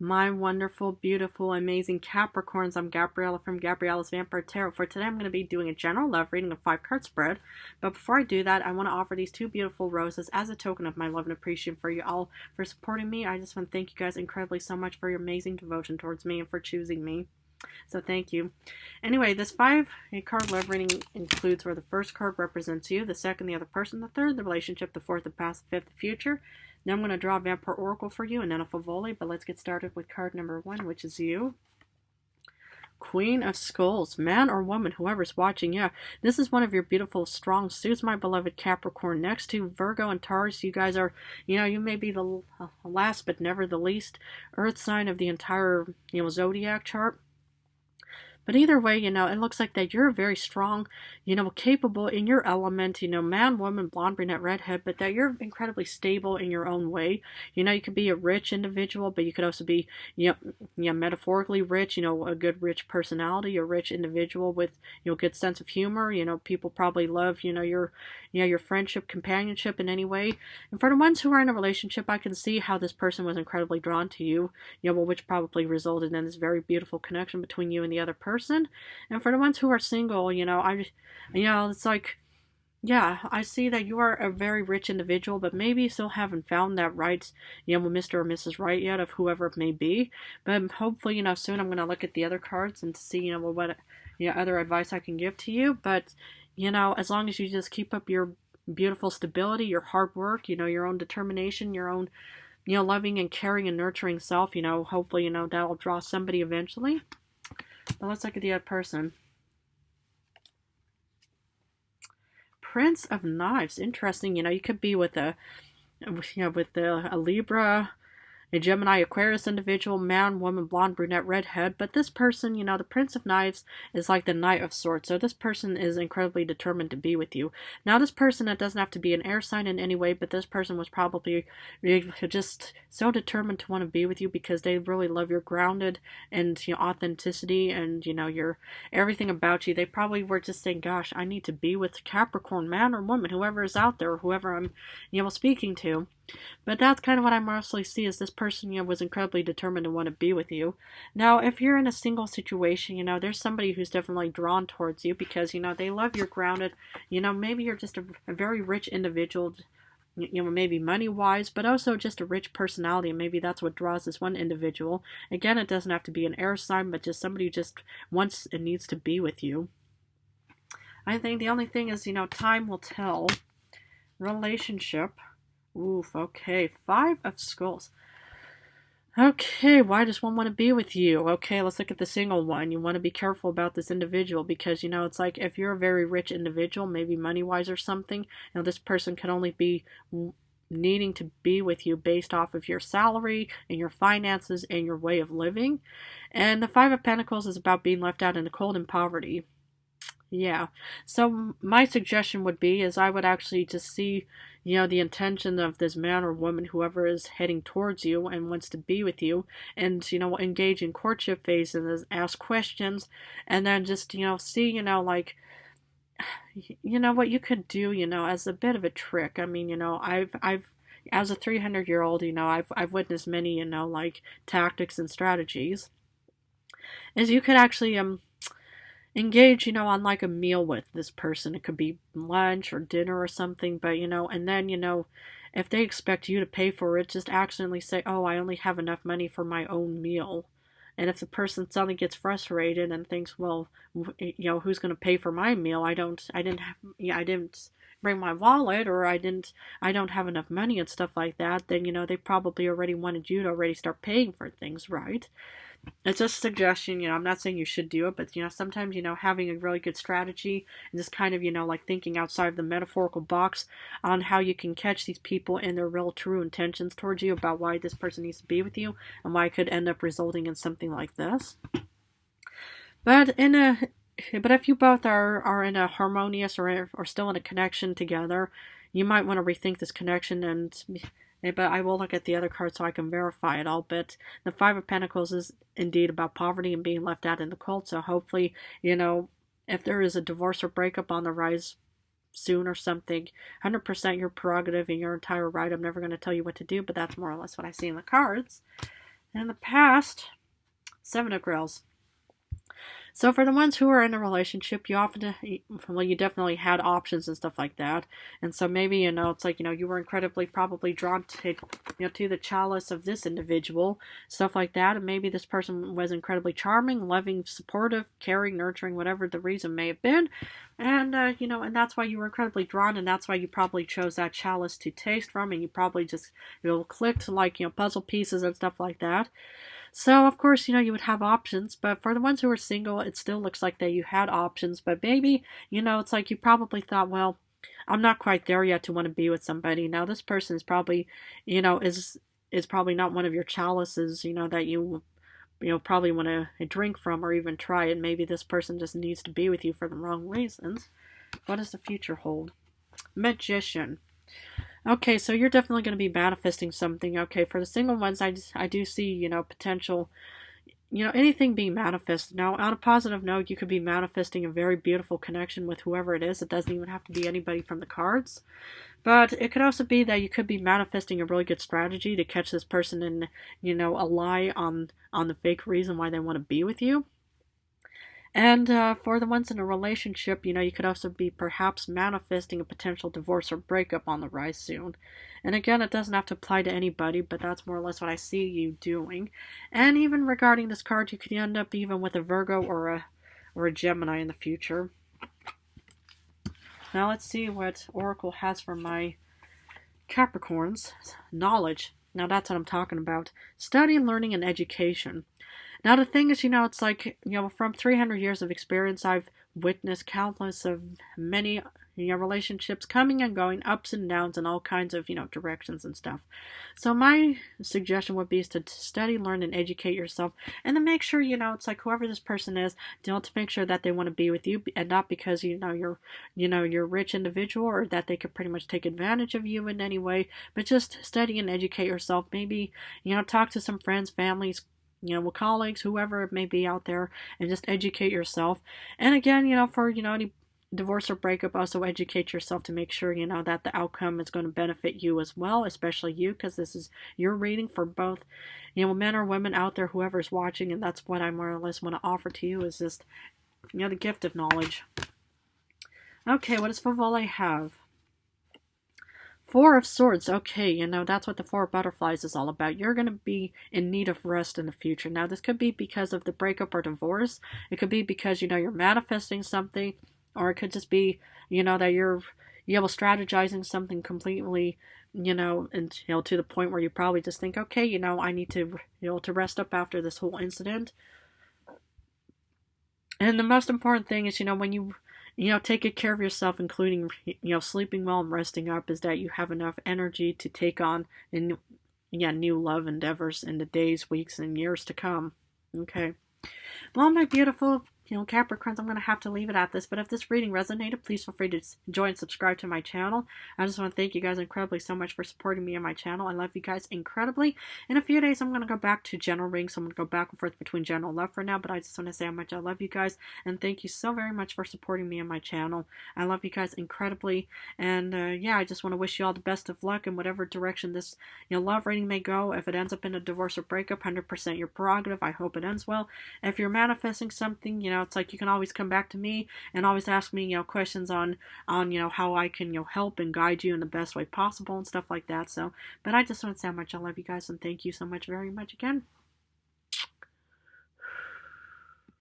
My wonderful, beautiful, amazing Capricorns. I'm Gabriella from Gabriella's Vampire Tarot. For today, I'm going to be doing a general love reading, a 5-card spread. But before I do that, I want to offer these two beautiful roses as a token of my love and appreciation for you all for supporting me. I just want to thank you guys incredibly so much for your amazing devotion towards me and for choosing me. So thank you. Anyway, this 5-card love reading includes where the first card represents you, the second, the other person, the third, the relationship, the fourth, the past, the fifth, the future. Now I'm going to draw a Vampire Oracle for you and then a Favoli, but let's get started with card number 1, which is you. Queen of Skulls, man or woman, whoever's watching, yeah, this is one of your beautiful, strong suits, my beloved Capricorn. Next to Virgo and Taurus, you guys are, you may be the last but never the least Earth sign of the entire, zodiac chart. But either way, it looks like that you're very strong, capable in your element, man, woman, blonde, brunette, redhead, but that you're incredibly stable in your own way. You could be a rich individual, but you could also be, metaphorically rich, a good rich personality, a rich individual with, good sense of humor. People probably love, your friendship, companionship in any way. And for the ones who are in a relationship, I can see how this person was incredibly drawn to you, which probably resulted in this very beautiful connection between you and the other person. And for the ones who are single, it's like, yeah, I see that you are a very rich individual, but maybe you still haven't found that right, Mr. or Mrs. Right yet, of whoever it may be. But hopefully, soon I'm going to look at the other cards and see, what other advice I can give to you. But, as long as you just keep up your beautiful stability, your hard work, your own determination, your own, loving and caring and nurturing self, hopefully, that'll draw somebody eventually. But let's look at the other person. Prince of Knives. Interesting. You could be with a Libra, a Gemini, Aquarius individual, man, woman, blonde, brunette, redhead. But this person, the Prince of Knives is like the Knight of Swords. So this person is incredibly determined to be with you. Now, this person, it doesn't have to be an air sign in any way, but this person was probably just so determined to want to be with you because they really love your grounded and, authenticity and, your everything about you. They probably were just saying, gosh, I need to be with Capricorn, man or woman, whoever is out there, whoever I'm, speaking to. But that's kind of what I mostly see is this person, was incredibly determined to want to be with you. Now, if you're in a single situation, there's somebody who's definitely drawn towards you because, they love your grounded, maybe you're just a very rich individual, maybe money-wise, but also just a rich personality, and maybe that's what draws this one individual. Again, it doesn't have to be an air sign, but just somebody who just wants and needs to be with you. I think the only thing is, time will tell. Relationship. Oof, okay. 5 of Skulls. Okay, why does one want to be with you? Okay, let's look at the single one. You want to be careful about this individual because, it's like if you're a very rich individual, maybe money-wise or something, this person can only be needing to be with you based off of your salary and your finances and your way of living. And the 5 of Pentacles is about being left out in the cold and poverty. Yeah, so my suggestion would be is I would actually just see, the intention of this man or woman, whoever is heading towards you and wants to be with you, and, engage in courtship phase and ask questions, and then just, see, like, what you could do, as a bit of a trick. I mean, I've as a 300-year-old, I've witnessed many, like, tactics and strategies, is you could actually, engage, on like a meal with this person. It could be lunch or dinner or something, but, and then, if they expect you to pay for it, just accidentally say, oh, I only have enough money for my own meal. And if the person suddenly gets frustrated and thinks, well, who's going to pay for my meal? I didn't bring my wallet, or I don't have enough money and stuff like that, then, they probably already wanted you to already start paying for things, right? It's just a suggestion, I'm not saying you should do it, but, sometimes, having a really good strategy and just kind of, like thinking outside of the metaphorical box on how you can catch these people and their real true intentions towards you about why this person needs to be with you and why it could end up resulting in something like this. But if you both are in a harmonious or still in a connection together, you might want to rethink this connection but I will look at the other cards so I can verify it all. But the 5 of Pentacles is indeed about poverty and being left out in the cold. So hopefully, if there is a divorce or breakup on the rise soon or something, 100% your prerogative and your entire right. I'm never going to tell you what to do, but that's more or less what I see in the cards. In the past, Seven of Grails. So for the ones who are in a relationship, you definitely had options and stuff like that. And so maybe, it's like, you were incredibly probably drawn to the chalice of this individual, stuff like that. And maybe this person was incredibly charming, loving, supportive, caring, nurturing, whatever the reason may have been. And, and that's why you were incredibly drawn, and that's why you probably chose that chalice to taste from, and you probably just, clicked like, puzzle pieces and stuff like that. So, of course, you would have options, but for the ones who are single, it still looks like that you had options, but maybe, it's like you probably thought, well, I'm not quite there yet to want to be with somebody. Now, this person is probably, is probably not one of your chalices, that you probably want to drink from or even try it. Maybe this person just needs to be with you for the wrong reasons. What does the future hold? Magician. Okay, so you're definitely going to be manifesting something. Okay, for the single ones, I do see, potential, anything being manifested. Now, on a positive note, you could be manifesting a very beautiful connection with whoever it is. It doesn't even have to be anybody from the cards. But it could also be that you could be manifesting a really good strategy to catch this person in, a lie on the fake reason why they want to be with you. And for the ones in a relationship, you could also be perhaps manifesting a potential divorce or breakup on the rise soon. And again, it doesn't have to apply to anybody, but that's more or less what I see you doing. And even regarding this card, you could end up even with a Virgo or a Gemini in the future. Now let's see what Oracle has for my Capricorns. Knowledge. Now that's what I'm talking about. Study, learning, and education. Now, the thing is, it's like, from 300 years of experience, I've witnessed countless of many, relationships coming and going, ups and downs, in all kinds of, directions and stuff. So my suggestion would be is to study, learn, and educate yourself, and to make sure, it's like whoever this person is, to make sure that they want to be with you, and not because, you're a rich individual, or that they could pretty much take advantage of you in any way, but just study and educate yourself. Maybe, talk to some friends, families, with colleagues, whoever it may be out there, and just educate yourself. And again, for, any divorce or breakup, also educate yourself to make sure, that the outcome is going to benefit you as well, especially you, because this is your reading for both, men or women out there, whoever's watching, and that's what I more or less want to offer to you is just, the gift of knowledge. Okay, what does Favole have? Four of Swords. Okay, that's what the Four of Butterflies is all about. You're going to be in need of rest in the future. Now, this could be because of the breakup or divorce. It could be because, you're manifesting something. Or it could just be, that you're strategizing something completely, and, to the point where you probably just think, okay, I need to, to rest up after this whole incident. And the most important thing is, when you take good care of yourself, including, sleeping well and resting up, is that you have enough energy to take on new love endeavors in the days, weeks, and years to come. Okay. Well, my beautiful, Capricorns, I'm going to have to leave it at this, but if this reading resonated, please feel free to join and subscribe to my channel. I just want to thank you guys incredibly so much for supporting me and my channel. I love you guys incredibly. In a few days, I'm going to go back to general readings, so I'm going to go back and forth between general and love for now, but I just want to say how much I love you guys, and thank you so very much for supporting me and my channel. I love you guys incredibly, and I just want to wish you all the best of luck in whatever direction this love reading may go. If it ends up in a divorce or breakup, 100% your prerogative. I hope it ends well. If you're manifesting something, it's like you can always come back to me and always ask me, questions on how I can, help and guide you in the best way possible and stuff like that. So, but I just want to say how much I love you guys, and thank you so much very much again.